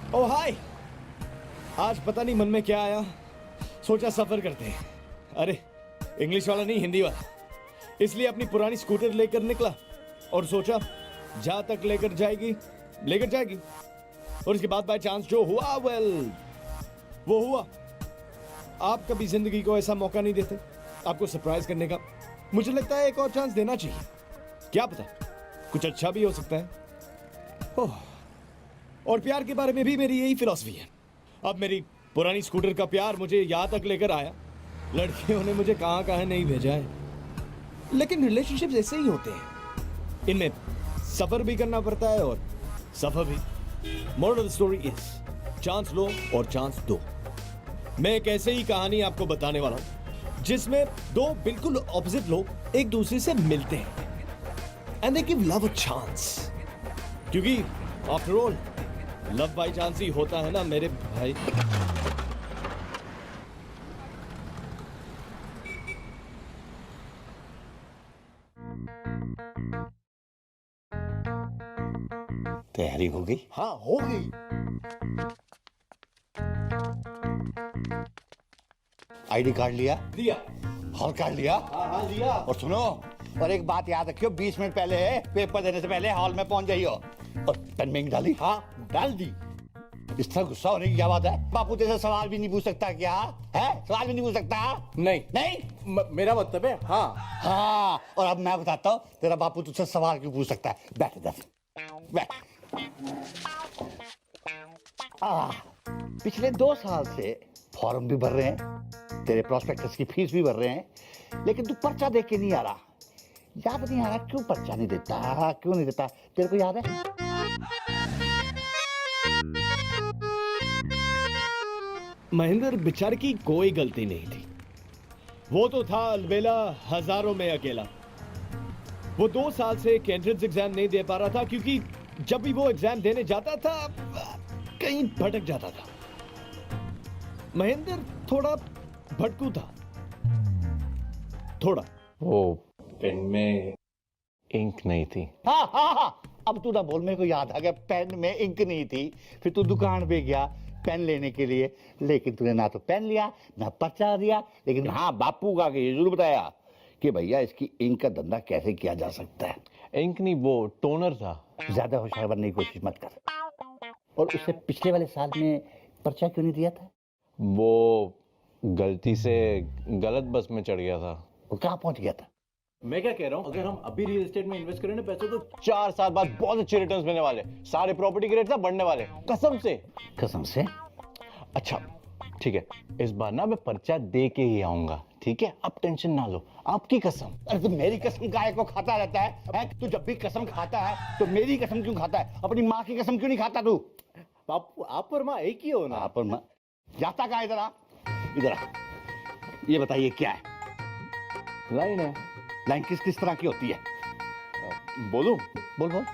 ओ हाय। आज पता नहीं मन में क्या आया, सोचा सफर करते हैं। अरे इंग्लिश वाला नहीं, हिंदी वाला। इसलिए अपनी पुरानी स्कूटर लेकर निकला और सोचा जहां तक लेकर जाएगी और इसके बाद बाय चांस जो हुआ वो हुआ। आप कभी जिंदगी को ऐसा मौका नहीं देते आपको सरप्राइज करने का। मुझे लगता है एक और चांस देना चाहिए, क्या पता कुछ अच्छा भी हो सकता है। ओह, और प्यार के बारे में भी मेरी यही फिलॉसफी है। अब मेरी पुरानी स्कूटर का प्यार मुझे यहां तक लेकर आया, लड़कियों ने मुझे कहां कहां नहीं भेजा है। लेकिन रिलेशनशिप्स ऐसे ही होते हैं, इनमें सफर भी करना पड़ता है और सफर भी। Moral of the story is chance लो और चांस दो। मैं एक ऐसे ही कहानी आपको बताने वाला हूं जिसमें दो बिल्कुल ऑपोजिट लोग एक दूसरे से मिलते हैं and they give love a chance. क्योंकि after all love by chance ही होता है ना मेरे भाई। तैयारी हो गई? हाँ हो गई। आईडी कार्ड लिया? दिया। हॉल कार्ड लिया? हाँ लिया। और सुनो, और एक बात याद रखियो, 20 मिनट पहले पेपर देने से पहले हॉल में पहुंच जाइयो। और पेन में इंक डाली? हाँ डाल दी। इस तरह गुस्सा होने की क्या बात है? बापू तेरे सवाल भी नहीं पूछ सकता क्या है? सवाल भी नहीं पूछ सकता? नहीं नहीं मेरा मतलब है हाँ। हाँ, और अब मैं बताता हूँ तेरा बापू तुझसे सवाल क्यों पूछ सकता है। बैठ इधर, बैठ। पिछले 2 साल से फॉर्म भी भर रहे हैं, तेरे प्रोस्पेक्टस की फीस भी भर रहे हैं, लेकिन तू पर्चा देख के नहीं आ रहा। याद नहीं आ रहा क्यों पर्चा नहीं देता? क्यों नहीं देता? तेरे को याद है? महेंद्र बेचारे की कोई गलती नहीं थी। वो तो था अलबेला हजारों में अकेला। वो 2 साल से एंट्रेंस एग्जाम नहीं दे पा रहा था क्योंकि जब भी वो एग्जाम देने जाता था कहीं भटक जाता था। महेंद्र थोड़ा भटकू था, थोड़ा। वो पेन में इंक नहीं थी। हाँ हाँ हाँ, अब तू ना बोल, मेरे को याद आ गया, पेन में इंक नहीं थी। फिर तू दुकान पे गया पेन लेने के लिए, लेकिन तूने ना तो पेन लिया ना पर्चा दिया। लेकिन हाँ, बापू का ये जरूर बताया कि भैया इसकी इंक का धंधा कैसे किया जा सकता है। इंक नहीं, वो टोनर था। ज्यादा होशियार बनने की कोशिश मत कर। और उससे पिछले वाले साल में पर्चा क्यों नहीं दिया था? वो गलती से गलत बस में चढ़ गया था। वो कहाँ पहुंच गया था? मैं क्या कह रहा हूँ, अगर हम अभी रियल एस्टेट में इन्वेस्ट करें ना पैसे, तो 4 साल बाद बहुत अच्छे रिटर्न्स मिलने वाले। सारे प्रॉपर्टी के रेट ना बढ़ने वाले, कसम से। कसम से? अच्छा ठीक है, इस बार ना मैं पर्चा दे के ही आऊंगा, ठीक है? आप टेंशन ना लो, आपकी कसम। अरे तो मेरी कसम काहे को खाता रहता है? तू जब भी कसम खाता है तो मेरी कसम क्यों खाता है? अपनी माँ की कसम क्यों नहीं खाता तू? आप और माँ एक ही हो ना। आप और माँ जाता कहाँ? इधर आ, इधर आ। ये बताइए क्या है? लाइन है। लाइन किस किस तरह की होती है? बोलूं? बोल बोल।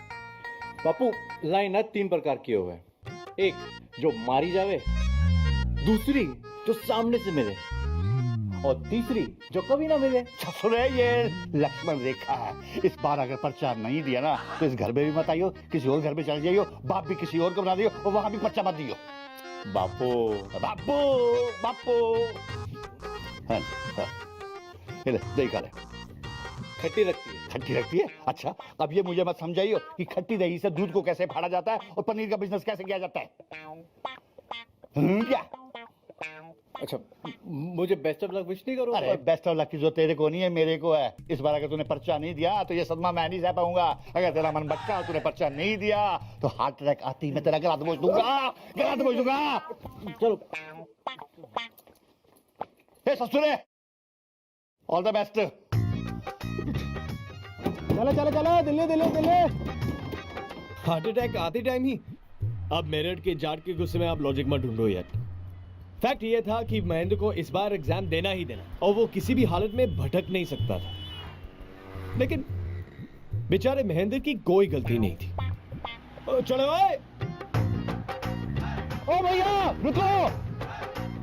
बापू, लाइन है 3 प्रकार की हुए। एक जो मारी जावे, दूसरी जो सामने से मिले, और तीसरी जो कभी ना मिले। सुने, ये लक्ष्मण रेखा है। इस बार अगर पर्चा नहीं दिया ना तो इस घर में भी मत आइयो, किसी और घर में चल जाइयो, बाप भी किसी और को बना दियो और वहां भी पर्चा मत दियो। बापू बापू बापू। हाँ, हाँ। ये ले, दही खा ले। खट्टी लगती है। खट्टी लगती है? अच्छा, अब ये मुझे मत समझाइयो कि खट्टी दही से दूध को कैसे फाड़ा जाता है और पनीर का बिजनेस कैसे किया जाता है। क्या? अच्छा, मुझे बेस्ट ऑफ लक विश नहीं करो? अरे बेस्ट ऑफ लक की जो तेरे को नहीं है, मेरे को है। इस बार अगर तूने पर्चा नहीं दिया तो ये सदमा मैं नहीं सह पाऊंगा। अगर तेरा मन बच्चा और तूने पर्चा नहीं दिया तो हार्ट अटैक आती मैं तेरा गला दबोच दूंगा, गला दबोच दूंगा। चलो। हे ससुरे, ऑल द बेस्ट। चलो चलो चलो, दिल्ली दिल्ली दिल्ली। हार्ट अटैक आते टाइम ही। अब मेरठ के जाट के गुस्से में आप लॉजिक मत ढूंढो यार। फैक्ट ये था कि महेंद्र को इस बार एग्जाम देना ही देना, और वो किसी भी हालत में भटक नहीं सकता था। लेकिन बेचारे महेंद्र की कोई गलती नहीं थी। चलो भाई। ओ भैया रुको,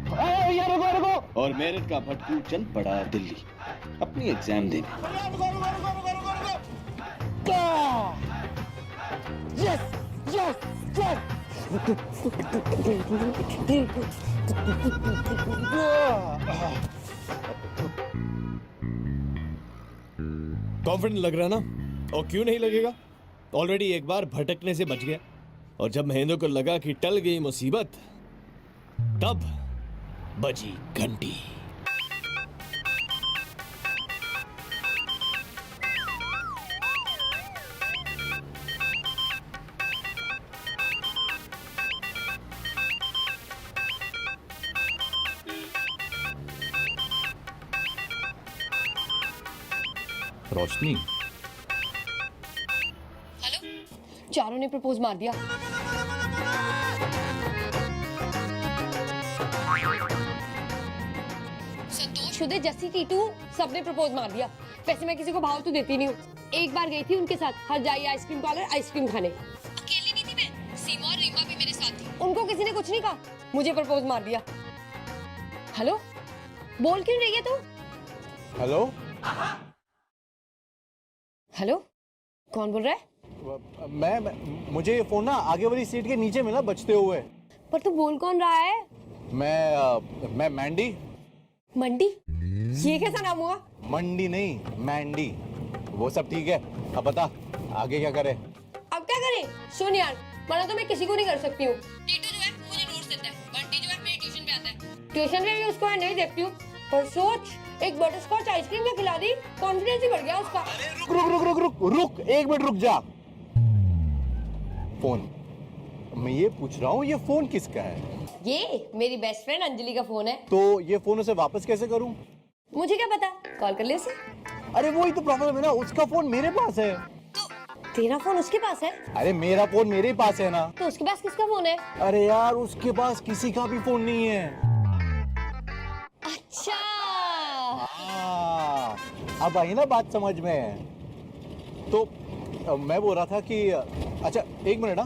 भैया रुको रुको। और मेरठ का भटकू चल पड़ा दिल्ली अपनी एग्जाम देने। यस यस यस, कॉन्फिडेंट लग रहा ना? और क्यों नहीं लगेगा? ऑलरेडी एक बार भटकने से बच गया, और जब महेंद्र को लगा कि टल गई मुसीबत, तब बजी घंटी। रोशनी, हेलो, चारों ने प्रपोज मार दिया। संतोष, उदय, जस्सी, टीटू सबने प्रपोज मार दिया। वैसे मैं किसी को भाव तो देती नहीं हूँ। एक बार गई थी उनके साथ हर जाइए आइसक्रीम पार्लर आइसक्रीम खाने। अकेली नहीं थी मैं, सीमा और रीमा भी मेरे साथ थी। उनको किसी ने कुछ नहीं कहा, मुझे प्रपोज मार दिया। हेलो, बोल क्यों रही है तू? हेलो। हेलो, कौन बोल रहा है? मुझे ये फोन ना आगे वाली सीट के नीचे मिला बजते हुए। पर तू बोल कौन रहा है? मैं मैंडी। मंडी? ये कैसा नाम हुआ? मंडी नहीं, मैंडी। वो सब ठीक है, अब बता आगे क्या करे? अब क्या करें? सुन यार, मना तो मैं किसी को नहीं कर सकती हूँ। टीटू जो है मुझे नोट्स देता है, बंटी जो है मेरी ट्यूशन पे आता है। ट्यूशन पे भी उसको मैं नहीं देखती हूँ, पर सोच, एक बटरस्कॉच आइसक्रीम में खिला दी, कॉन्फिडेंस ही बढ़ गया उसका। रुक, एक मिनट रुक जा। फोन, मैं ये पूछ रहा हूँ, ये फोन किसका है? ये मेरी बेस्ट फ्रेंड अंजलि का फोन है। तो ये फोन उसे वापस कैसे करूँ? मुझे क्या पता, कॉल कर ले उसे। अरे वही तो प्रॉब्लम है ना, उसका फोन मेरे पास है। तो तेरा फोन उसके पास है? अरे मेरा फोन मेरे पास है ना। तो उसके पास किसका फोन है? अरे यार, उसके पास किसी का भी फोन नहीं है। अच्छा, अब आई ना बात समझ में। तो मैं बोल रहा था कि अच्छा एक मिनट ना,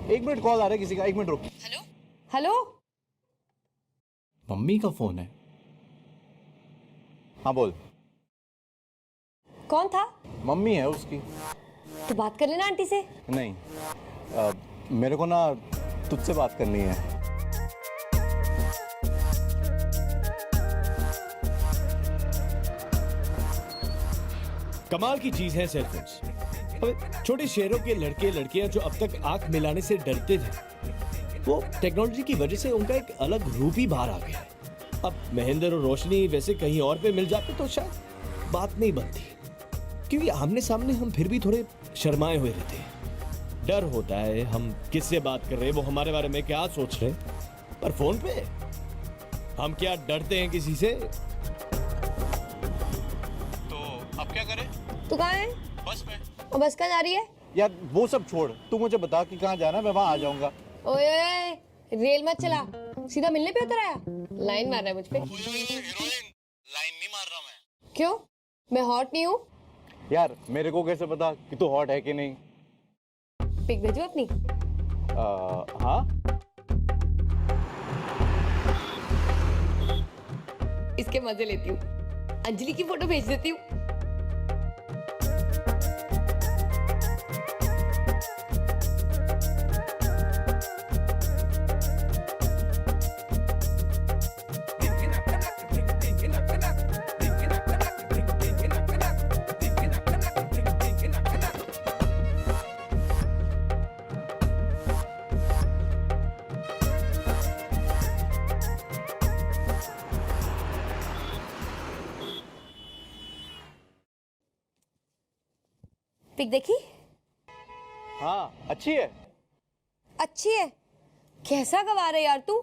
एक मिनट, कॉल आ रहा है किसी का, एक मिनट रुक। हेलो हेलो, मम्मी का फोन है। हाँ बोल। कौन था? मम्मी है उसकी। तो बात कर लेना आंटी से। नहीं, मेरे को ना तुझसे बात करनी है। कमाल की चीज है सेलफोन्स। अबे छोटे शहरों के लड़के लड़कियां जो अब तक आंख मिलाने से डरते थे, वो टेक्नोलॉजी की वजह से उनका एक अलग रूप ही बाहर आ गया है। अब महेंद्र और रोशनी वैसे कहीं और पे मिल जाते तो शायद बात नहीं बनती, क्योंकि आमने सामने हम फिर भी थोड़े शर्माए हुए रहते हैं। डर होता है हम किससे बात कर रहे हैं, वो हमारे बारे में क्या सोच रहे हैं। पर फोन पे हम क्या डरते हैं किसी से? तो अब क्या करें? तू कहाँ है? बस में। और बस कहाँ जा रही है? यार वो सब छोड़, तू मुझे बता कि कहाँ जाना है, मैं वहां आ जाऊंगा। ओए, रेल मत चला, सीधा मिलने पे उतर आया। लाइन मार रहा है मुझ पे। लाइन नहीं मार रहा मैं। क्यों? मैं हॉट नहीं हूँ? यार मेरे को कैसे पता कि तू हॉट है कि नहीं? पिक भेजो अपनी। हाँ। इसके मजे लेती हूँ, अंजलि की फोटो भेज देती हूँ। पिक देखी? हाँ अच्छी है। अच्छी है? कैसा गवार है यार तू?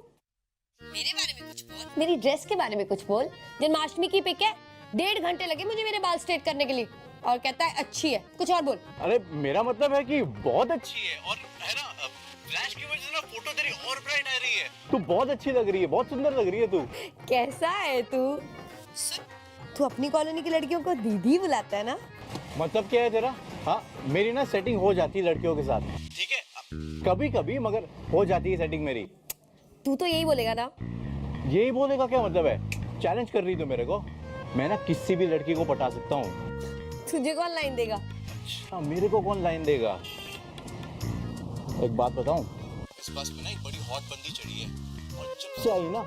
मेरे बारे में कुछ बोल। मेरी ड्रेस के बारे में कुछ बोल। जन्माष्टमी की पिक है, 1.5 घंटे लगे मुझे मेरे बाल स्ट्रेट करने के लिए, और कहता है अच्छी है। कुछ और बोल। अरे मेरा मतलब है कि बहुत अच्छी है, और है ना, फ्लैश की वजह से ना फोटो तेरी और ब्राइट आ रही है। तू बहुत अच्छी लग रही है, बहुत सुंदर लग रही है तू। कैसा है तू? तू अपनी कॉलोनी की लड़कियों को दीदी बुलाता है ना? मतलब क्या है तेरा? हाँ, मेरी ना सेटिंग हो जाती है लड़कियों के साथ, ठीक है, कभी कभी, मगर हो जाती है सेटिंग मेरी। तू तो यही बोलेगा ना? यही बोलेगा क्या मतलब है? चैलेंज कर रही तू मेरे को? मैं ना किसी भी लड़की को पटा सकता हूँ। तुझे कौन लाइन देगा? अच्छा, मेरे को कौन लाइन देगा? एक बात बताऊं, इस बस में ना एक बड़ी हॉट बंदी चढ़ी है और जब से आई ना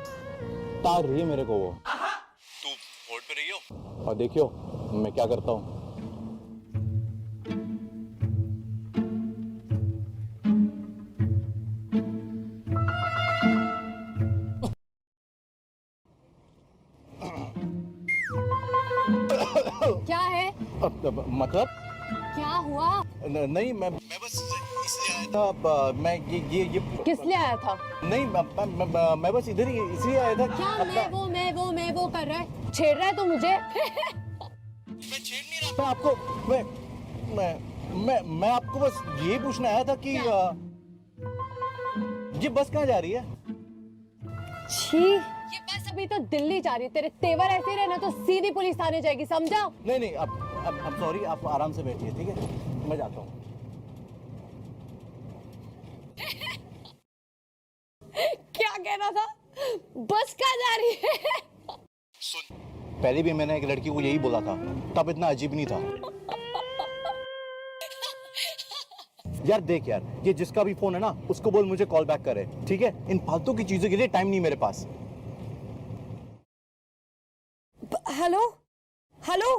तार रही है मेरे को वो। तू बोर्ड पे रही हो और देखियो मैं क्या करता हूँ। क्या है? मतलब क्या हुआ? नहीं मैं बस इसलिए आया था मैं ये किस लिए आया था? नहीं मैं बस इधर ही इसलिए आया था कि क्या मैं वो कर रहा है? छेड़ रहा है तो मुझे? मैं छेड़ नहीं रहा। मैं आपको मैं आपको बस ये पूछना आया था कि ये बस कहाँ जा रही है? छी, ये बस अभी तो दिल्ली जा रही है। तेरे तेवर ऐसे रहे ना तो सीधी पुलिस थाने जाएगी, समझा? नहीं अब सॉरी, आप आराम से बैठिए, ठीक है, मैं जाता हूँ। क्या कहना था? बस कहाँ जा रही है? सुन, पहले भी मैंने एक लड़की को यही बोला था, तब इतना अजीब नहीं था। यार देख यार, ये जिसका भी फोन है ना उसको बोल मुझे कॉल बैक करे, ठीक है? इन फालतू की चीजों के लिए टाइम नहीं मेरे पास। Hello hello.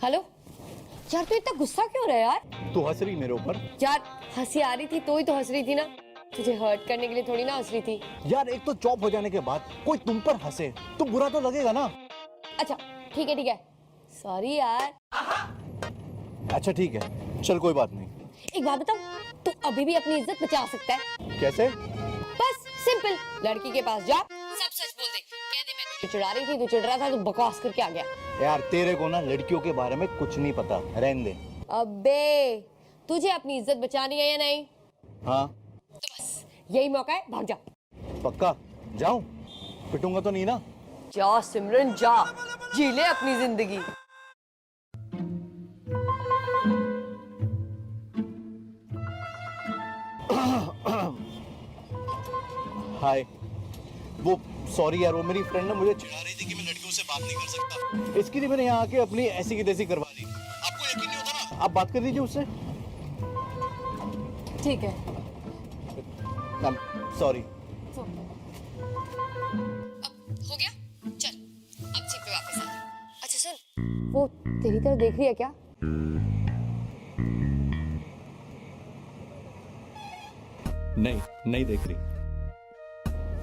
हेलो यार, तू इतना गुस्सा क्यों रहा है यार? तू हंस रही मेरे ऊपर? यार हंसी आ रही थी तो ही तो हंस रही थी ना, तुझे हर्ट करने के लिए थोड़ी ना हंस रही थी। यार एक तो जॉब हो जाने के बाद कोई तुम पर हंसे तो बुरा तो लगेगा ना। अच्छा ठीक है, सॉरी यार। अच्छा ठीक है, चल कोई बात नहीं। एक बात बताऊं, तू अभी भी अपनी इज्जत बचा सकता है। कैसे? बस सिंपल, लड़की के पास जा, सब सच बोल दे, कह दे मैं तुझे चिढ़ा रही थी, तू चिढ़ रहा था, तू बकवास करके आ गया। यार तेरे को ना लड़कियों के बारे में कुछ नहीं पता, रहने दे। अबे तुझे अपनी इज्जत बचानी है या नहीं? हाँ तो बस यही मौका है, भाग जा। पक्का जाऊं? पिटूंगा तो नहीं ना? जा सिमरन जा, जी ले अपनी जिंदगी। हाय, वो सॉरी यार, वो मेरी फ्रेंड ने मुझे चिढ़ा रही थी कि मैं लड़कियों से बात नहीं कर सकता। इसके लिए मैंने यहाँ आके अपनी ऐसी की तैसी करवा दी। आपको यकीन नहीं होता ना? आप बात कर दीजिए उससे। ठीक है, सॉरी। अब हो गया, चल अब सीट पे वापस आ। अच्छा सुन, वो तेरी तरफ देख रही है क्या? नहीं देख रही।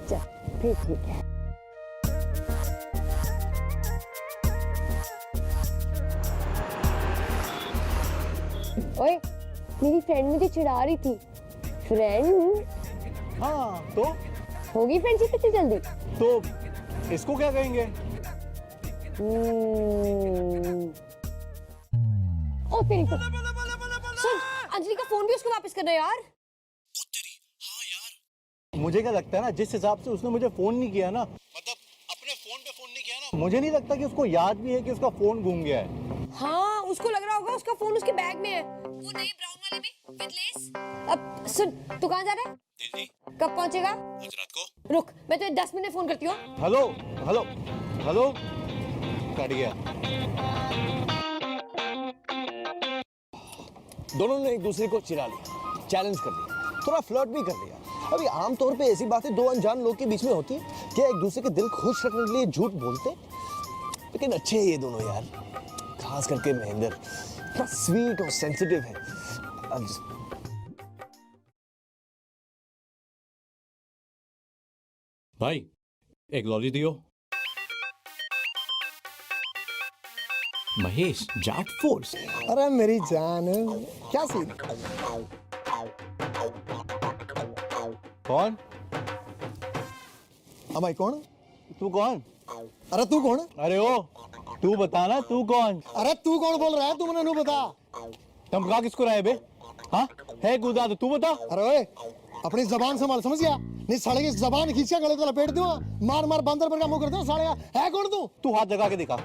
चल फिर ठीक है। ओए, मेरी फ्रेंड मुझे चिढ़ा रही थी। फ्रेंड? हाँ तो होगी फ्रेंडशिप इतनी जल्दी? तो इसको क्या कहेंगे? ओ तेरी तो सुन, अंजलि का फोन भी उसको वापस करना यार। ओ तेरी, हाँ यार। मुझे क्या लगता है ना, जिस हिसाब से उसने मुझे फोन नहीं किया ना, मतलब अपने फोन पे फोन नहीं किया ना? मुझे नहीं लगता कि उसको याद भी है कि उसका फोन गुम गया है। हाँ, उसको लग रहा होगा उसका फोन उसके बैग में है, वो नए ब्राउन वाले में विद लेस। अब सुन, तू कहाँ जा रहा है? दिल्ली। कब पहुंचेगा? आज रात को। रुक, मैं तुझे 10 मिनट फोन करती हूँ। हेलो हेलो हेलो, कट गया। दोनों ने एक दूसरे को चिढ़ा लिया, चैलेंज कर लिया, थोड़ा फ्लर्ट भी कर लिया। अभी आमतौर पे ऐसी बातें दो अनजान लोग के बीच में होती है, क्या एक दूसरे के दिल खुश रखने के लिए झूठ बोलते, लेकिन अच्छे हैं ये दोनों यार, खास करके महेंद्र, इतना स्वीट और सेंसिटिव है। भाई एक लॉली दियो। महेश, जाट फोर्स। अरे मेरी जान, क्या सीन? कौन? अब भाई कौन? तू कौन? अरे तू कौन? अरे ओ, तू बता ना, तू कौन? अरे तू कौन बोल रहा है, तू मैंने नू बता। धमका किसको रहा है बे? हाँ है गुदा, तो तू बता। अरे ओए अपनी जबान संभाल, समझ गया? नहीं साले की जबान खींच के गले तो लपेट दूंगा, मार मार बंदर पर का मुंह कर दूं साले का। है कौन तू? तू हाथ जगा के दिखा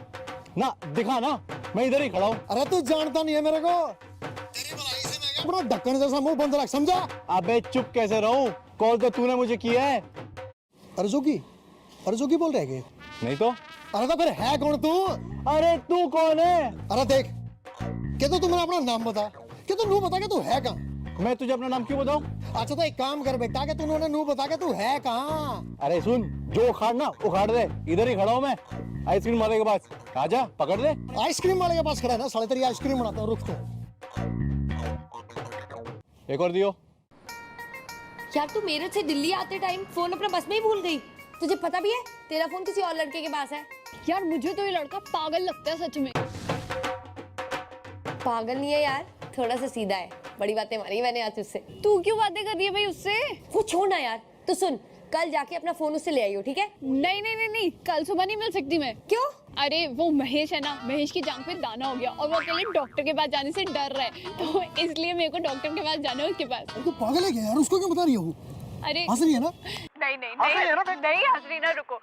ना, दिखा ना, मैं इधर ही खड़ा हूँ। अरे तू जानता नहीं है मेरे को, तेरी भलाई से मैं अपना ढक्कन जैसा मुंह बंद रख, समझा? अबे चुप कैसे रहूं? कॉल तो तूने मुझे किया है। अर्जुकी बोल रहे हैं? नहीं तो? अरे तो फिर है कौन तू? अरे तू कौन है? अरे देख कि तू मैंने अपना नाम बता, कि तू नू बता के तू है कहाँ? मैं तुझे अपना नाम क्यों बताऊं? अच्छा तो एक काम कर बेटा, कि तूने नू बता के तू है कहाँ? अरे सुन, जो उखाड़ना उखाड़ दे, इधर ही खड़ा हूं मैं आइसक्रीम वाले के पास। आजा पकड़ ले। आइसक्रीम वाले के पास खड़ा है ना साले, तेरी आइसक्रीम बनाता हूँ, रुक तो। एक और दियो। यार तू मेरठ से दिल्ली आते टाइम फोन अपना बस में ही भूल गई। तुझे पता भी है तेरा फोन किसी और लड़के के पास है। यार मुझे तो ये लड़का पागल लगता है सच में। पागल नहीं है यार, थोड़ा सा सीधा है। बड़ी बातें मारी मैंने आज उससे। तू क्यों बातें कर रही है भाई उससे? वो छोड़ ना यार, तो सुन, कल जाके अपना फोन उससे ले आइयो, ठीक है? नहीं नहीं नहीं नहीं, कल सुबह नहीं मिल सकती मैं। क्यों? अरे वो महेश है ना, महेश की जांघ पे दाना हो गया और वो अकेले डॉक्टर के पास जाने से डर रहा है, तो इसलिए मेरे को डॉक्टर के पास जाना है उसके पास। तू पागल है क्या यार, उसको क्यों बता रही हो? अरे हंस रही है ना? नहीं नहीं नहीं हंस रही ना, रुको।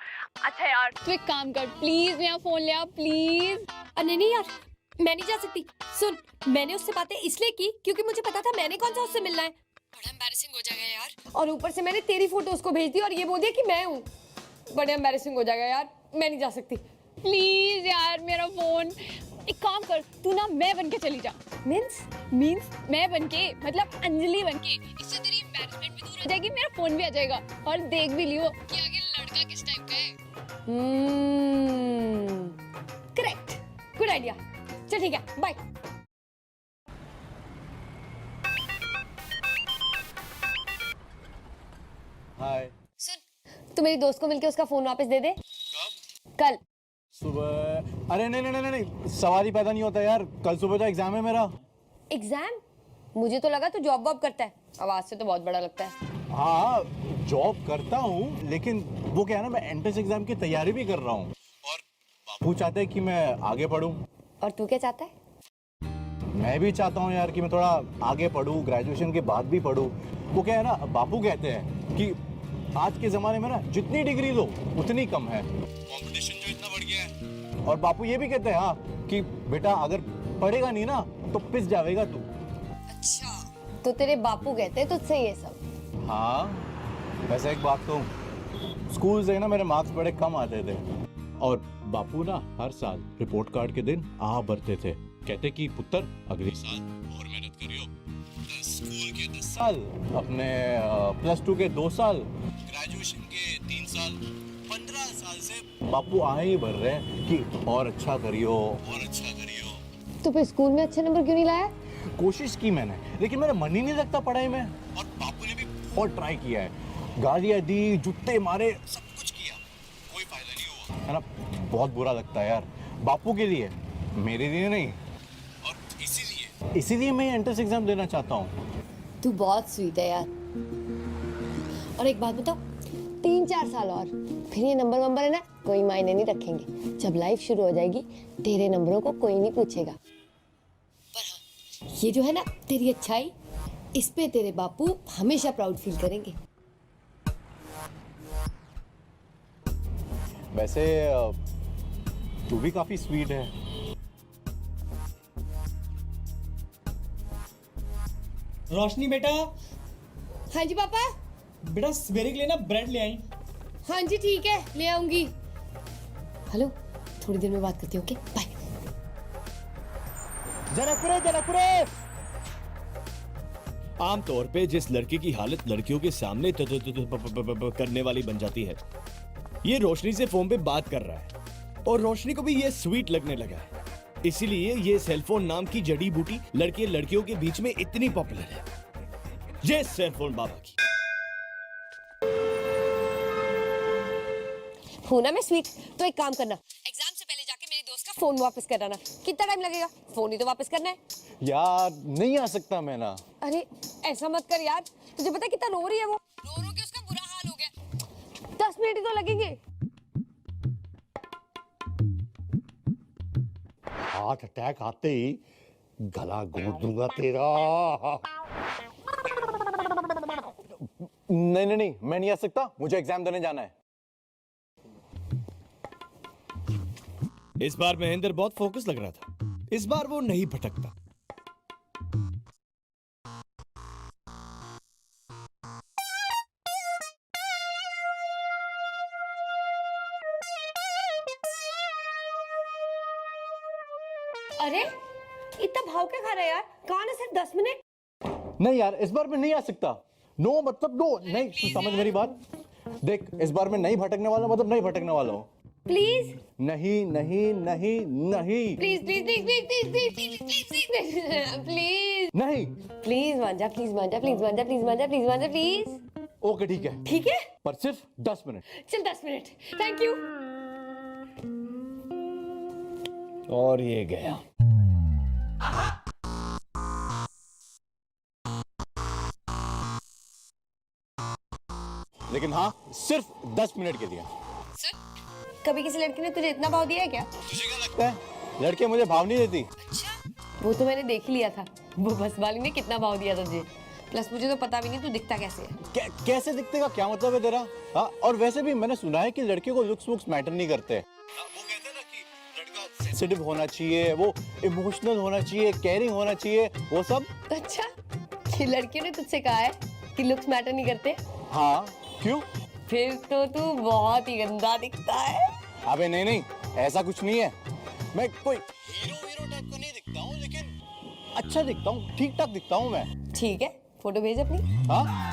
अच्छा यार तू एक काम कर प्लीज, मेरा फोन ले आ प्लीज। अरे नहीं यार, मैं नहीं जा सकती। सुन, मैंने उससे बातें इसलिए की क्योंकि मुझे पता था मैंने कौन सा उससे मिलना है। बड़ा एम्बैरेसिंग हो जाएगा यार, और ऊपर से मैंने तेरी फोटो उसको भेज दी और ये बोल दिया कि मैं हूँ। बड़ा एम्बैरेसिंग हो जाएगा यार, मैं नहीं जा सकती। प्लीज यार मेरा फोन। एक काम कर, तू ना मैं बन के चली जा। मीन्स मैं बन के, मतलब अंजलि बन के। इससे तेरी एम्बैरेसमेंट भी दूर हो जाएगी, मेरा फोन भी आ जाएगा और देख भी लियो कि आगे लड़का किस टाइप का है। Correct, good idea. चल ठीक है, बाय। हाय। सुन, तू मेरी दोस्त को मिलके उसका फोन वापस दे दे। कल सुबह? अरे नहीं नहीं नहीं नहीं, सवाल ही पैदा नहीं होता यार, कल सुबह तो एग्जाम है मेरा। एग्जाम? मुझे तो लगा तू जॉब वॉब करता है, आवाज से तो बहुत बड़ा लगता है। हाँ जॉब करता हूँ, लेकिन वो क्या है ना, मैं एंट्रेंस एग्जाम की तैयारी भी कर रहा हूँ और बापू चाहते हैं कि मैं आगे पढूं। और तू क्या चाहता है? मैं भी चाहता हूँ यार कि मैं थोड़ा आगे पढूं, ग्रेजुएशन के बाद भी पढूं। वो क्या है ना, बापू कहते हैं कि आज के जमाने में ना जितनी डिग्री लो उतनी कम है, कंपटीशन जो इतना बढ़ गया है। और बापू ये भी कहते हैं हाँ कि बेटा अगर पढ़ेगा नहीं ना तो पिस जाएगा तू। अच्छा, तो तेरे बापू कहते हैं तुझसे ये सब? हाँ वैसे एक बात कहूँ, स्कूल से ना मेरे मार्क्स बड़े कम आते थे और बापू ना हर साल रिपोर्ट कार्ड के दिन आ भरते थे, कहते कि पुत्र अगले साल और मेहनत करियो। स्कूल के 10 साल, अपने +2 के 2 साल, ग्रेजुएशन के 3 साल, 15 साल से बापू आए ही भर रहे हैं कि और अच्छा करियो और अच्छा करियो। तो फिर स्कूल में अच्छे नंबर क्यों नहीं लाया? कोशिश की मैंने, लेकिन मेरा मन ही नहीं लगता पढ़ाई में। और बापू ने भी बहुत ट्राई किया है, गालियां दी, जुत्ते मारे, सब कुछ किया, कोई फायदा नहीं हुआ, है ना। बहुत बुरा लगता है यार, बापू के लिए, मेरे लिए नहीं। और इसीलिए मैं एंट्रेंस एग्जाम देना चाहता हूँ। तू बहुत स्वीट है यार। और एक बात बताओ, 3-4 साल और फिर ये नंबर है ना, कोई मायने नहीं रखेंगे। जब लाइफ शुरू हो जाएगी तेरे नंबरों को कोई नहीं पूछेगा। पर हाँ, ये जो है ना तेरी अच्छाई, इस पे तेरे बापू हमेशा प्राउड फील करेंगे। वैसे तू भी काफी स्वीट है। रोशनी बेटा, हाँ जी पापा। बेटा सवेरे के लिए ना ब्रेड ले आई। हाँ जी ठीक है, ले आऊंगी। हेलो, थोड़ी देर में बात करती हूँ, ओके बाय। जनकपुरे आमतौर पे जिस लड़के की हालत लड़कियों के सामने करने वाली बन जाती है, ये रोशनी से फोन पे बात कर रहा है और रोशनी को भी ये स्वीट लगने लगा है। इसीलिए ये सेलफोन नाम की जड़ी बूटी लड़के लड़कियों के बीच में इतनी पॉपुलर है। ये सेलफोन बाबा की। हूं ना मैं स्वीट, तो एक काम करना, एग्जाम से पहले जाके मेरी दोस्त का फोन वापस कराना। कितना टाइम लगेगा? फोन ही तो वापस करना है। यार नहीं आ सकता मैं ना। अरे ऐसा मत कर यार, तुझे पता है कितना रो रही है वो? रो के उसका बुरा हाल हो गया। 10 मिनट ही तो लगेंगे। हार्ट अटैक आते ही गला घोंट दूंगा तेरा। नहीं नहीं नहीं, मैं नहीं आ सकता, मुझे एग्जाम देने जाना है। इस बार महेंद्र बहुत फोकस लग रहा था, इस बार वो नहीं भटकता। अरे इतना भाव क्या खा रहा है यार, कौन है? सिर्फ 10 मिनट। नहीं यार, इस बार मैं नहीं आ सकता। नो मतलब नो, नहीं तू समझ मेरी बात। देख, इस बार मैं नहीं भटकने वाला, मतलब नहीं भटकने वाला हूँ। प्लीज नहीं नहीं नहीं नहीं please please please please please please please please please नहीं। प्लीज मान जा, प्लीज मान जा, प्लीज मान जा, प्लीज मान जा, प्लीज मान जा, प्लीज। ओके ठीक है, ठीक है, पर सिर्फ 10 मिनट। चल 10 मिनट। Thank you. और ये गया। लेकिन हाँ, सिर्फ 10 मिनट के लिए। सुन, कभी किसी लड़की ने तुझे इतना भाव दिया है क्या? तुझे क्या लगता है लड़कियां मुझे भाव नहीं देती? वो तो मैंने देख ही लिया था, वो बस वाली ने कितना भाव दिया तुझे। प्लस मुझे तो पता भी नहीं तू दिखता कैसे है। कैसे दिखते का क्या मतलब है तेरा? हाँ, और वैसे भी मैंने सुना है कि लड़कियों को लुक्स वुक्स मैटर नहीं करते। वो कहते हैं ना कि लड़का सेंसिटिव होना चाहिए, वो इमोशनल होना चाहिए, केयरिंग होना चाहिए, वो सब। अच्छा, कि लड़कियों ने तुझसे कहा है कि लुक्स मैटर नहीं करते? हाँ, क्यों? फिर तो तू बहुत ही गंदा दिखता है। अबे नहीं नहीं, ऐसा कुछ नहीं है। मैं कोई हीरो टाइप का नहीं दिखता हूँ, लेकिन अच्छा दिखता हूँ, ठीक ठाक दिखता हूँ मैं। ठीक है, फोटो भेज अपनी। हाँ,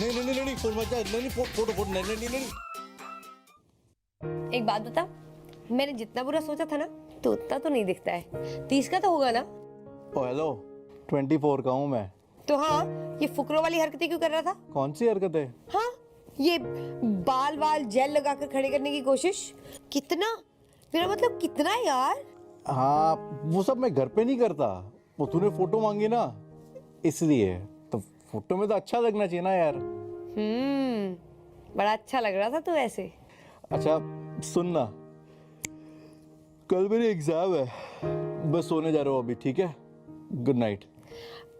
Devil नहीं फोन मत जा, नहीं फोटो नहीं। एक बात बता, मैंने जितना बुरा सोचा था ना, तो उतना तो नहीं दिखता है। 30 का तो होगा ना? ओ हेलो, 24 का हूँ मैं। तो हाँ, ये फुकरों वाली हरकतें क्यों कर रहा था? कौन सी हरकत है? हाँ, ये बाल वाल जेल लगाकर खड़े करने की कोशिश। कितना, मेरा मतलब कितना यार। हाँ, वो सब मैं घर पे नहीं करता, वो तूने फोटो मांगी ना, इसलिए। तो फोटो में तो अच्छा लगना चाहिए ना यार। बड़ा अच्छा लग रहा था तू ऐसे। अच्छा सुनना, कल मेरी एग्जाम है, बस सोने जा रहा हूँ अभी, ठीक है? Good night.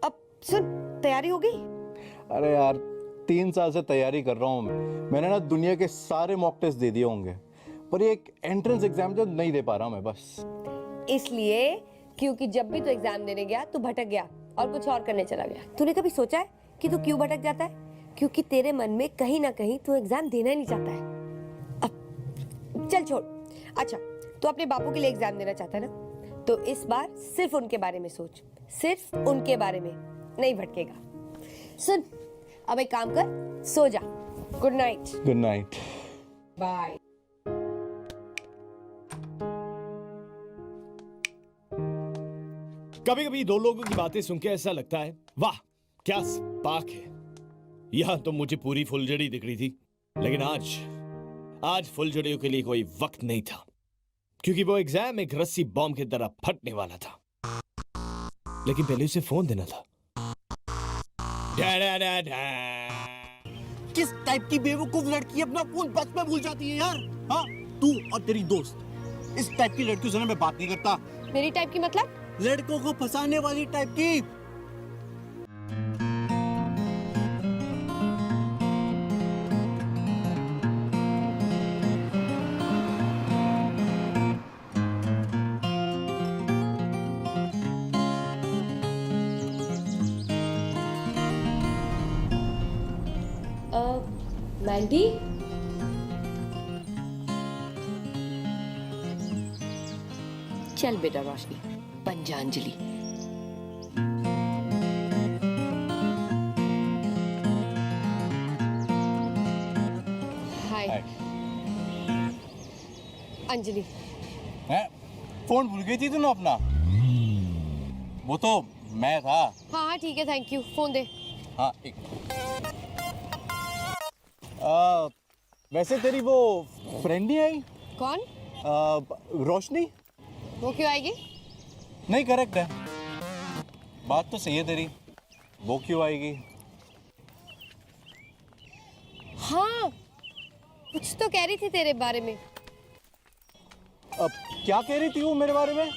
अब सुन, तैयारी हो गई? अरे यार, 3 साल से तैयारी कर रहा हूँ मैंने ना दुनिया के सारे मॉक टेस्ट दे दिए होंगे, पर ये एक एंट्रेंस एग्जाम जो नहीं दे पा रहा हूँ मैं, बस। इसलिए क्योंकि जब भी तू एग्जाम देने गया तू भटक गया और कुछ और करने चला गया। तूने कभी सोचा है कि तू क्यों भटक जाता है? क्योंकि तेरे मन में कहीं ना कहीं तू एग्जाम देना ही नहीं चाहता है। अब चल छोड़। अच्छा, तू अपने बापू के लिए एग्जाम देना चाहता है ना, तो इस बार सिर्फ उनके बारे में सोच, सिर्फ उनके बारे में, नहीं भटकेगा। सुन, अब एक काम कर, सो जा। Good night. Good night. Bye. कभी कभी दो लोगों की बातें सुन के ऐसा लगता है, वाह क्या स्पार्क है। यहां तो मुझे पूरी फुलझड़ी दिख रही थी, लेकिन आज फुलझड़ियों के लिए कोई वक्त नहीं था, क्योंकि वो एग्जाम एक रस्सी बॉम्ब की तरह फटने वाला था। लेकिन पहले उसे फोन देना था। किस टाइप की बेवकूफ लड़की अपना फोन बस में भूल जाती है यार? हाँ, तू और तेरी दोस्त, इस टाइप की लड़कियों से ना मैं बात नहीं करता। मेरी टाइप की मतलब? लड़कों को फंसाने वाली टाइप की। आंटी चल बेटा रोशनी पंजांजलि। हाय अंजलि। हैं? फोन भूल गई थी तूने अपना? वो तो मैं था। हाँ हाँ ठीक है थैंक यू फोन दे। हाँ एक वैसे तेरी वो फ्रेंड नहीं आई? कौन? रोशनी? वो क्यों आएगी? नहीं करेक्ट है, बात तो सही है तेरी, वो क्यों आएगी? हाँ कुछ तो कह रही थी तेरे बारे में। अब क्या कह रही थी वो मेरे बारे में?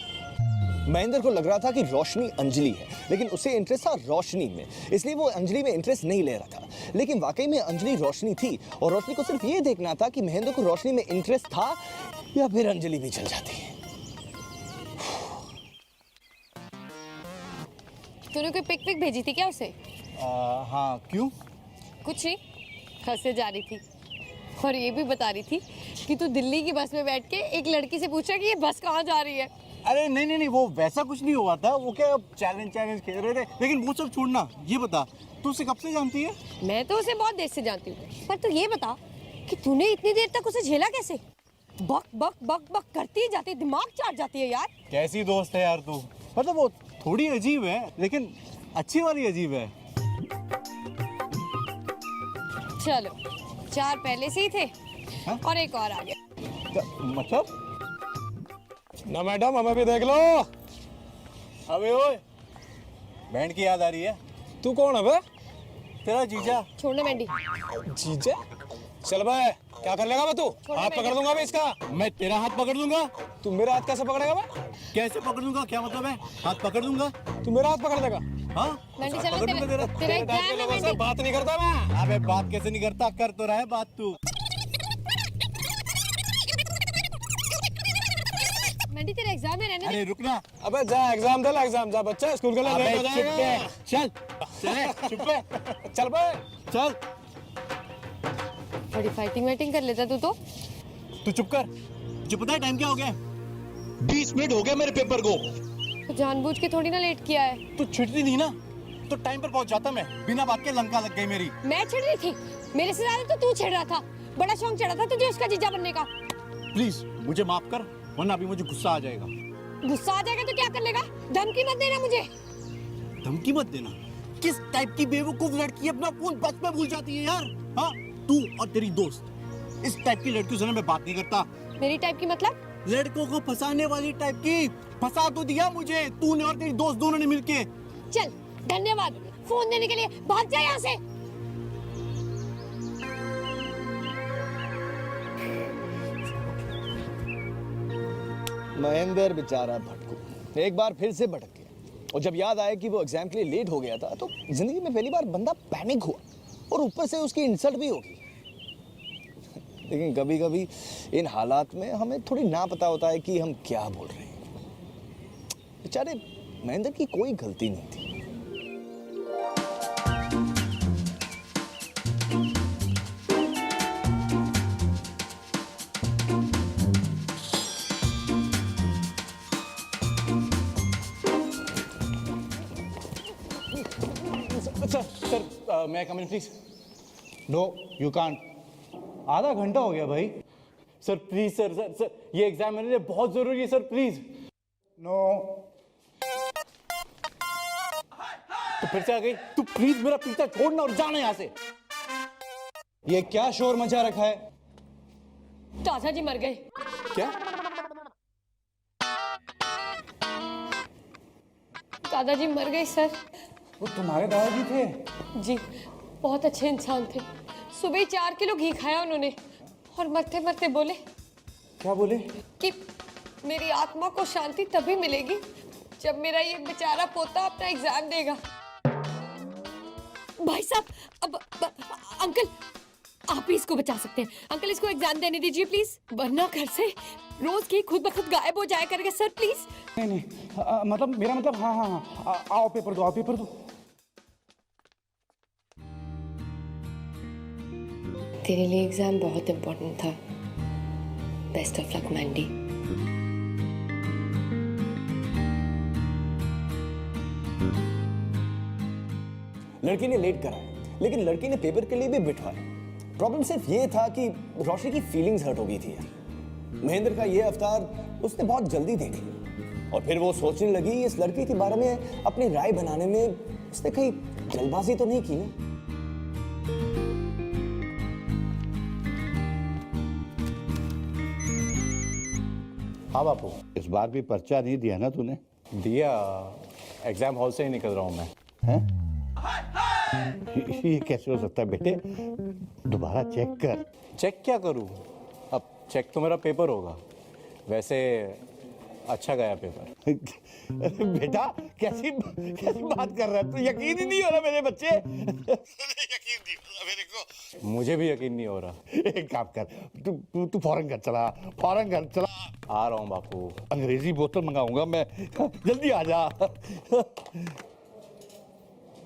महेंद्र को लग रहा था कि रोशनी अंजलि है, लेकिन उसे इंटरेस्ट था रोशनी में, इसलिए वो अंजलि में इंटरेस्ट नहीं ले रहा था। लेकिन वाकई में अंजलि रोशनी थी और रोशनी को सिर्फ ये देखना था कि महेंद्र को रोशनी में इंटरेस्ट था या फिर अंजलि भी चल जाती है। तूने कोई पिक भेजी थी क्या उसे? हाँ क्यों? कुछ नहीं, हंसे जा रही थी और ये भी बता रही थी कि तू दिल्ली की बस में बैठ के एक लड़की से पूछा कि ये बस कहाँ जा रही है। अरे नहीं नहीं नहीं, वो वैसा कुछ नहीं हुआ था, वो क्या चैलेंज खेल रहे थे। लेकिन वो सब छोड़ना, ये बता तू उसे कब से जानती है? मैं तो उसे बहुत देर से जानती हूँ, पर तू ये बता कि तूने इतनी देर तक उसे झेला कैसे? बक बक बक बक करती ही जाती है, दिमाग चाट जाती है यार। कैसी दोस्त है यार तू? मतलब वो थोड़ी अजीब है लेकिन अच्छी वाली अजीब है। चलो 4 पहले से ही थे हा? और एक और आ गया। मतलब ना मैडम हमें भी देख लो। अबे ओए, बैंड की याद आ रही है? तू कौन है बे? तेरा जीजा। छोड़ना मैंडी। जीजा? चल बे, क्या कर लेगा बे तू? हाथ पकड़ दूंगा बे इसका। मैं तेरा हाथ पकड़ लूंगा। तू मेरा हाथ कैसे पकड़ेगा बे? कैसे पकड़ लूंगा? क्या मतलब है? हाथ पकड़ लूंगा। तू मेरा हाथ पकड़ लेगा? हाँ मैंडी हाथ चलो पकड़ लूंगा तेरा। तेरा एग्जाम है लोगों से मैंडी। बात नहीं करता मैं। अबे बात कैसे नहीं करता? कर तो रहा है बात तू। मैंडी तेरा एग्जाम है रहने दे। अरे रुकना। अबे जा एग्जाम दे, एग्जाम जा बच्चा, स्कूल के लिए अबे लेट हो चुप जाएगा। है। चल चल चुप है। चल बे। चल बड़ी फाइटिंग वाइटिंग कर लेता तू तो। तू चुप कर। तुझे पता है टाइम क्या हो गया? 20 मिनट हो गया मेरे पेपर को। तो जानबूझ के थोड़ी ना लेट किया है। तू छिड़ती थी ना तो टाइम पर पहुंच जाता मैं। बिना बात के लंका लग गई मेरी। मैं छिड़ रही थी? मेरे से ज्यादा तो तू छिड़ रहा था। बड़ा शौक चढ़ा था तुझे उसका जीजा बनने का। प्लीज मुझे माफ कर, वरना अभी मुझे गुस्सा आ जाएगा। गुस्सा आ जाएगा तो क्या कर लेगा? धमकी मत देना मुझे। धमकी मत देना? किस टाइप की बेवकूफ लड़की अपना फोन बस में भूल जाती है यार? हाँ तू और तेरी दोस्त, इस टाइप की लड़कियों से मैं बात नहीं करता। मेरी टाइप की मतलब? लड़कों को फंसाने वाली टाइप की। फंसा तो दिया मुझे तूने और तेरी दोस्त दोनों ने मिलके। चल धन्यवाद फोन देने के लिए। भाग जा यहाँ से। महेंद्र बेचारा भटकू एक बार फिर से भटक गया, और जब याद आया कि वो एग्जाम के लिए लेट हो गया था तो जिंदगी में पहली बार बंदा पैनिक हुआ, और ऊपर से उसकी इंसल्ट भी होगी। लेकिन कभी कभी इन हालात में हमें थोड़ी ना पता होता है कि हम क्या बोल रहे हैं। बेचारे महेंद्र की कोई गलती नहीं थी। सर मैं come in please? No you can't. आधा घंटा हो गया भाई। Sir please sir sir sir ये एग्जाम मेरे लिए बहुत जरूरी है सर प्लीज। नो तो फिर से आ गई? तू प्लीज मेरा पीछा छोड़ना और जाना यहाँ से। ये क्या शोर मचा रखा है? दादाजी मर गए। क्या? दादाजी मर गए सर। वो तुम्हारे दादाजी थे? जी बहुत अच्छे इंसान थे। सुबह ही 4 किलो घी खाया उन्होंने और मरते मरते बोले। क्या बोले? कि मेरी आत्मा को शांति तभी मिलेगी जब मेरा ये बेचारा पोता अपना एग्जाम देगा। भाई साहब अब अंकल आप ही इसको बचा सकते हैं। अंकल इसको एग्जाम देने दीजिए प्लीज, वरना घर से रोज की खुद ब खुद गायब हो जाया करेगा सर प्लीज। नहीं नहीं मतलब मेरा मतलब हाँ हाँ हाँ आओ पेपर दो, आओ पेपर दो। तेरे लिए एग्जाम बहुत इम्पोर्टेंट था। Best of luck Mandy. लड़की ने लेट कराया, लेकिन लड़की ने पेपर के लिए भी बिठवाया। प्रॉब्लम सिर्फ ये था कि रोशनी की फीलिंग्स हर्ट हो गई थी यार। महेंद्र का ये अवतार उसने बहुत जल्दी देख लिया और फिर वो सोचने लगी इस लड़की के बारे में अपनी राय बनाने में उसने कहीं जल्दबाजी तो नहीं की ना। हाँ बापू। इस बार भी पर्चा नहीं दिया ना तूने? दिया, एग्जाम हॉल से ही निकल रहा हूँ मैं। हैं? ये कैसे हो सकता है बेटे? दोबारा चेक कर। चेक क्या करूँ? अब चेक तो मेरा पेपर होगा। वैसे अच्छा गया पेपर। बेटा कैसी बात कर रहा है तू? यकीन ही नहीं हो रहा मेरे बच्चे। यकीन नहीं हो रहा मेरे को। मुझे भी यकीन नहीं हो रहा। एक काम कर, तू फौरन घर चला, फौरन घर चला। आ रहा हूँ बापू। अंग्रेजी बोतल मंगाऊंगा मैं, जल्दी आ जा।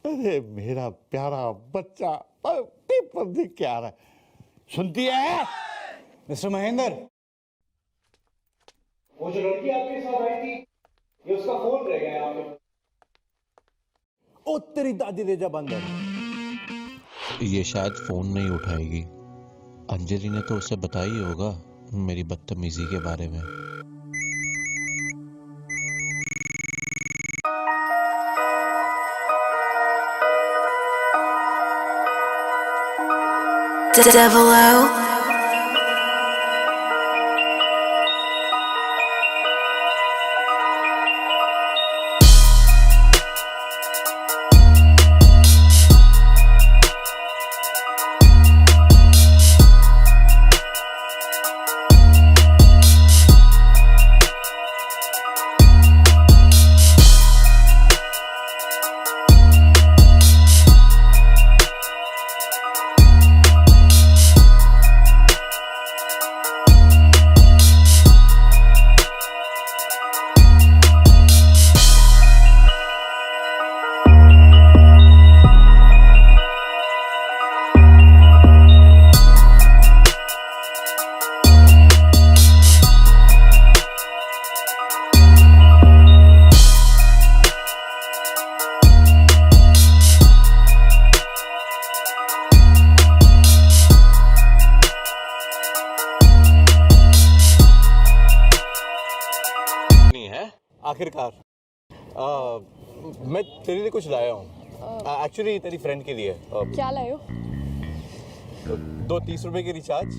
अरे मेरा प्यारा बच्चा पेपर देख के आ रहा है। सुनती है मिस्टर महेंद्र? वो जो लड़की आपके साथ आई थी, ये उसका फोन रह गया यहाँ पे। ओ तेरी दादी ले जा बंदर। ये शायद फोन नहीं उठाएगी। अंजलि ने तो उसे बताया ही होगा मेरी बदतमीजी के बारे में। Devil आखिरकार मैं तेरे लिए कुछ लाया हूँ। एक्चुअली तेरी फ्रेंड के लिए। क्या लाए हो? 2 30 रुपए की रिचार्ज।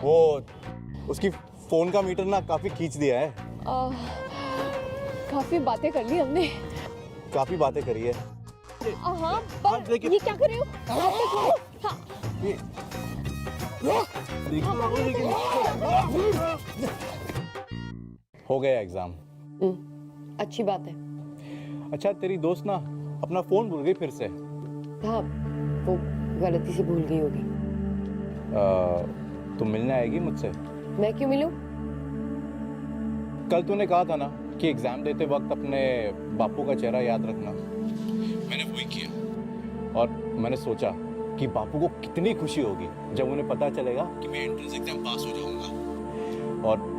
वो उसकी फोन का मीटर ना काफी खींच दिया है। काफी बातें कर ली हमने। काफी बातें करी है। हाँ, पर ये क्या कर रहे हो? हाँ। हो गया एग्जाम। अच्छी बात है। अच्छा तेरी दोस्त ना अपना फोन भूल गई फिर से। हाँ, वो गलती से भूल गई होगी। तुम मिलने आएगी मुझसे? मैं क्यों मिलूं? कल तूने कहा था ना कि एग्जाम देते वक्त अपने बापू का चेहरा याद रखना। मैंने वही किया और मैंने सोचा कि बापू को कितनी खुशी होगी जब उन्हें पता चलेगा कि मैं एंट्रेंस एग्जाम पास हो जाऊंगा। और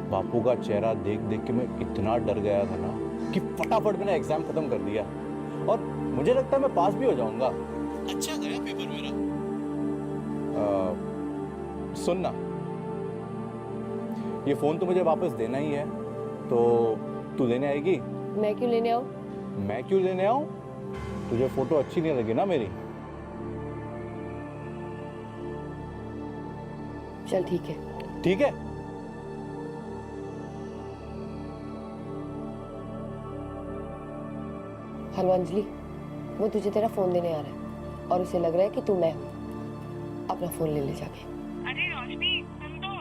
बापू का चेहरा देख देख के मैं इतना डर गया था ना कि फटाफट मैंने एग्जाम खत्म कर दिया और मुझे लगता है मैं पास भी हो जाऊंगा। अच्छा गया पेपर मेरा। सुनना, ये फोन तो मुझे वापस देना ही है, तो तू लेने आएगी? मैं क्यों लेने आऊं? मैं क्यों लेने आऊं? तुझे फोटो अच्छी नहीं लगी ना मेरी? चल ठीक है। ठीक है। हेलो अंजलि, वो तुझे तेरा फोन देने आ रहा है और उसे लग रहा है कि तू मैं हूं। अपना फोन ले ले जाके। अरे रोशनी सुन तो।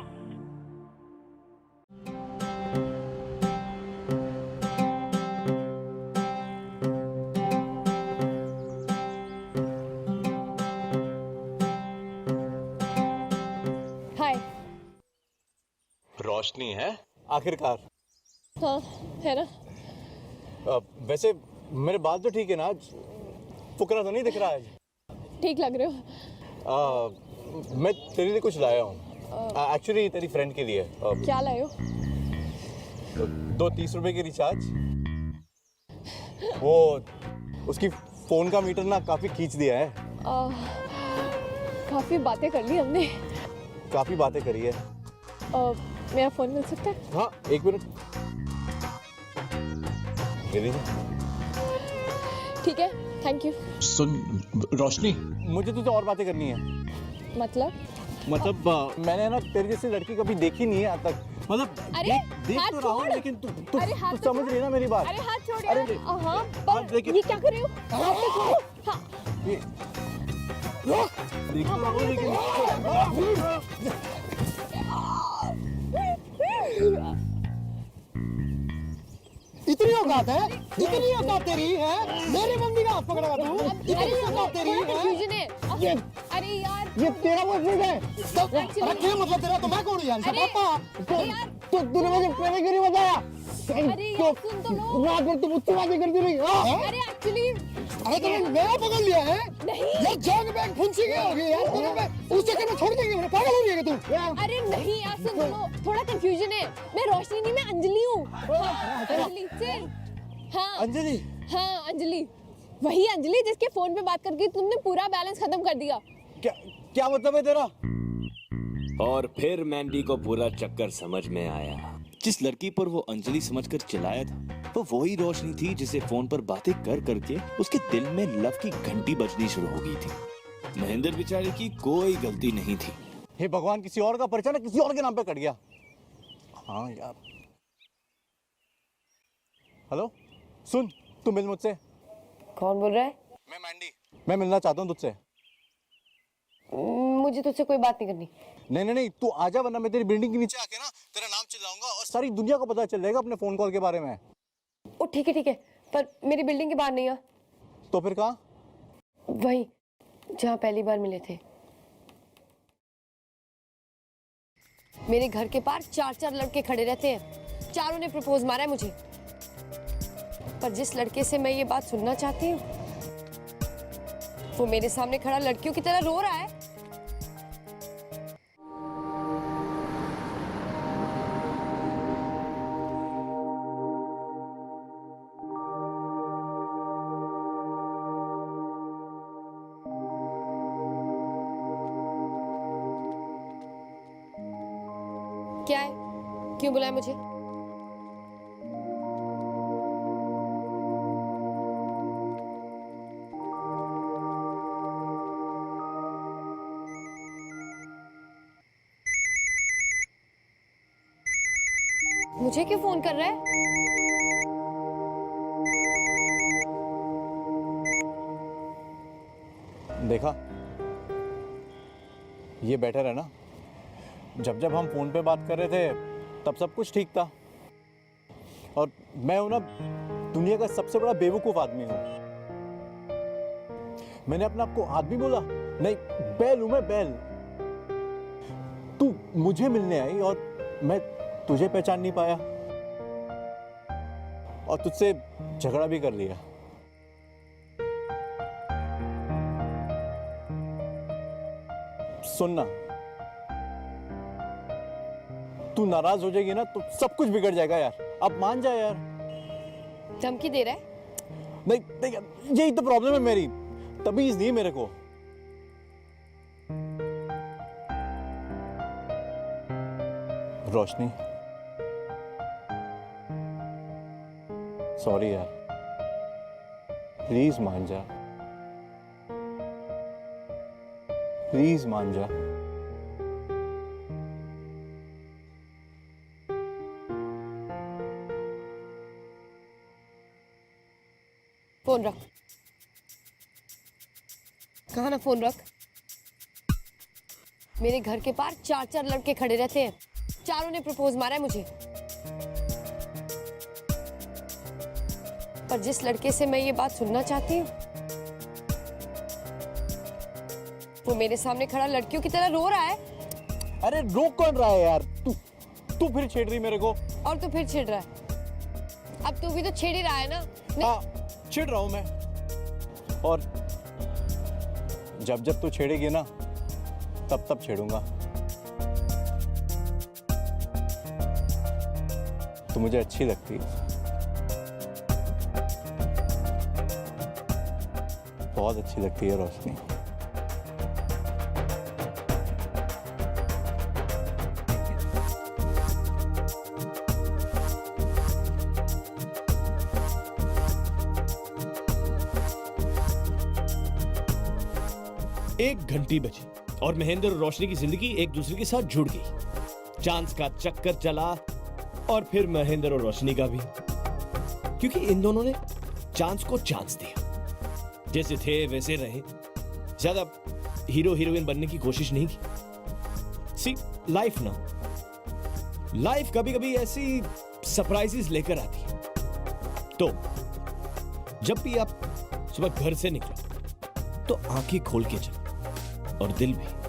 हाय। रोशनी है आखिरकार। हाँ है ना। वैसे मेरे बाल तो ठीक है ना? आज फुकरा तो नहीं दिख रहा है? ठीक लग रहे हो। मैं तेरे लिए कुछ लाया हूँ, एक्चुअली तेरी फ्रेंड के लिए। क्या लाए हो? 2 30 रुपए की रिचार्ज। वो उसकी फोन का मीटर ना काफी खींच दिया है। काफी बातें कर ली हमने। काफी बातें करी है। मेरा फोन मिल सकता है? हाँ 1 मिनट। ठीक है, थैंक यू। सुन रोशनी, मुझे तुझसे और बातें करनी है। मतलब मैंने ना तेरी जैसी लड़की कभी देखी नहीं है आज तक। मतलब अरे, देख हाथ तो रहा हूँ, छोड़। लेकिन तू अरे, हाथ तो समझ रही है ना मेरी बात? अरे हाथ छोड़ अरे, यार। हाँ, हाँ, पर लेकिन- ये क्या कर रहे हो? हाथ तो छोड़ो। हाँ। देख तो रहा हूँ, लेकिन इतनी औकात है, इतनी औकात तेरी है, मेरी मम्मी का हाथ पकड़ा तू, इतनी औकात तेरी है। कंफ्यूजन है। अरे यार, ये तेरा बॉयफ्रेंड है? रखे मतलब तेरा, तो मैं कौन हूँ यार? अरे, पापा यार। तो तूने मुझे पहले क्यों नहीं बताया? अरे यार, सुन तो लो। रात भर तुम मुझसे बातें करती रही। अरे एक्चुअली अरे तुमने मेरा पकड़ लिया है? नहीं। यार जॉग बैग फुंसी क्या हो गई यार? तुम्हें उस चक्कर में छोड़ देंगे, मुझे पागल हो गया तू। अरे नहीं यार, सुन तो लो। थोड़ा कंफ्यूजन है। मैं रोशनी नहीं, मैं अंजलि हूँ। हाँ, अंजलि चल। हाँ अंजलि। हाँ अंजलि, वही अंजलि जिसके फोन पे बात करके तुमने पूरा बैलेंस खत्म कर दिया। क्या मतलब है तेरा? और फिर मैंडी को पूरा चक्कर समझ में आया। जिस लड़की पर वो अंजलि समझकर चिल्लाया था, वो वही रोशनी थी जिसे फोन पर बातें कर करके उसके दिल में लव की घंटी बजनी शुरू हो गई थी। महेंद्र बेचारे की कोई गलती नहीं थी। हे भगवान, किसी और का परिचय ना किसी और के नाम पे कट गया। हाँ यार। हेलो, सुन, तू मिल मुझसे। कौन बोल रहा है? मैं मैंडी। मैं मिलना चाहता हूँ तुझसे। मुझे तुझसे कोई बात नहीं करनी। नहीं, तू आजा, वरना मैं तेरी बिल्डिंग के नीचे आके ना तेरा नाम चिल्लाऊंगा और सारी दुनिया को पता चल जाएगा अपने फोन कॉल के बारे में। ओ ठीक है, पर मेरी बिल्डिंग के बाहर नहीं आ। तो फिर कहाँ? वहीं जहाँ पहली बार मिले थे। मेरे घर के पास 4 लड़के खड़े रहते हैं, चारों ने प्रपोज मारा है मुझे। पर जिस लड़के से मैं ये बात सुनना चाहती हूँ, वो मेरे सामने खड़ा लड़कियों की तरह रो रहा है। क्या है? क्यों बुलाया मुझे? मुझे क्यों फोन कर रहा है? देखा, ये बेटर है ना। जब हम फोन पे बात कर रहे थे तब सब कुछ ठीक था, और मैं हूं ना दुनिया का सबसे बड़ा बेवकूफ आदमी हूं। मैंने अपने आप को आदमी बोला? नहीं, बैल हूं मैं, बैल। तू मुझे मिलने आई और मैं तुझे पहचान नहीं पाया, और तुझसे झगड़ा भी कर लिया। सुनना, तू नाराज हो जाएगी ना तो सब कुछ बिगड़ जाएगा यार। अब मान जा यार। धमकी दे रहा है? नहीं, यही तो प्रॉब्लम है मेरी। तमीज नहीं मेरे को। रोशनी, सॉरी यार, प्लीज मान जा, प्लीज मान जा। फोन रख। कहा ना फोन रख। मेरे घर के पास 4 लड़के खड़े रहते हैं, चारों ने प्रपोज मारा है मुझे। पर जिस लड़के से मैं ये बात सुनना चाहती हूँ, वो मेरे सामने खड़ा लड़कियों की तरह रो रहा है। अरे रोक कौन रहा है यार? तू फिर छेड़ रही मेरे को। और तू फिर छेड़ रहा है। अब तू भी तो छेड़ ही रहा है ना? हाँ, छेड़ रहा हूं मैं। और जब तू छेड़ेगी ना तब छेड़ूंगा। तो मुझे अच्छी लगती है, बहुत अच्छी लगती है रोशनी। एक घंटी बजी और महेंद्र और रोशनी की जिंदगी एक दूसरे के साथ जुड़ गई। चांस का चक्कर चला और फिर महेंद्र और रोशनी का भी, क्योंकि इन दोनों ने चांस को चांस दिया। जैसे थे वैसे रहे, ज्यादा हीरो हीरोइन बनने की कोशिश नहीं की। सी लाइफ ना, लाइफ कभी कभी ऐसी सरप्राइजेस लेकर आती है। तो जब भी आप सुबह घर से निकलो तो आंखें खोल के चलो और दिल भी।